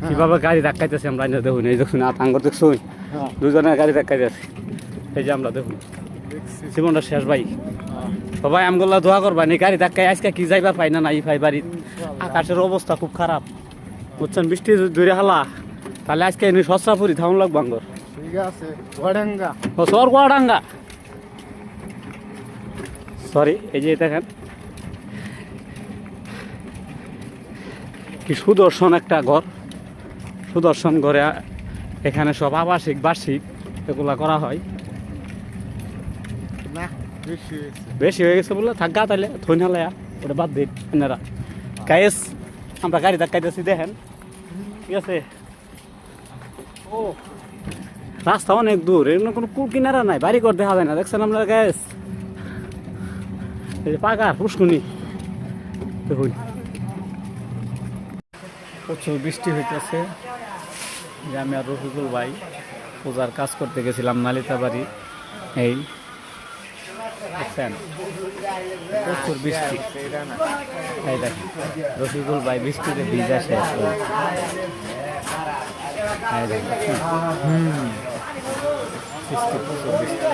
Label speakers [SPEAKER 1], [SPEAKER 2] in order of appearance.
[SPEAKER 1] কিভাবে গাড়ি ধাক্কাইতেছে আমরা দেখুন, এই দেখুন আতঙ্ক দেখছুন, দুজনের গাড়ি ধাক্কাইতেছে। এই যে আমরা দেখুন জীবনটা শেষ ভাই। সবাই আমগুলা দোয়া করবা নি, গাড়ি ধাক্কায় আজকে কি যাইবার পাই না নাই পাই বাড়ির। আকাশের অবস্থা খুব খারাপ বুঝছেন, বৃষ্টি ধরে হালা তাহলে আজকে এনে সস্রাপুরি থাউন লাগবো আঙ্গর।
[SPEAKER 2] ঠিক আছে, ওয়াডাঙ্গা
[SPEAKER 1] ও সর গোয়াডাঙ্গা সরি। এই যে দেখেন কি সুদর্শন একটা ঘর, সুদর্শন ঘরে এখানে সব আবাসিক বার্ষিক এগুলা করা হয়।
[SPEAKER 2] না বেশি হয়েছে।
[SPEAKER 1] বেশি হয়ে গেছে বলে থাকা তাইলে থইনালয়া ওটা বাদ দিন আপনারা। গাইস আমরা গাড়ি ধাক্কাইতেছি দেখেন, ঠিক আছে। ও রাস্তা অনেক দূর, এর কোনো কুল কিনারা নাই, বাড়ি ঘর দেখা যায় না, দেখছেন আমরা গাইস। এই যে পাকা পুষ্কুনি দেখুন, প্রচুর বৃষ্টি হইতেছে। যে আমি আর রফিকুল ভাই পূজার কাজ করতে গেছিলাম নালিতা বাড়ি। এই দেখছেন প্রচুর বৃষ্টি। এই দেখেন রফিকুল ভাই বৃষ্টিতে ভিজা শেষ। এই দেখেন বৃষ্টি, প্রচুর বৃষ্টি।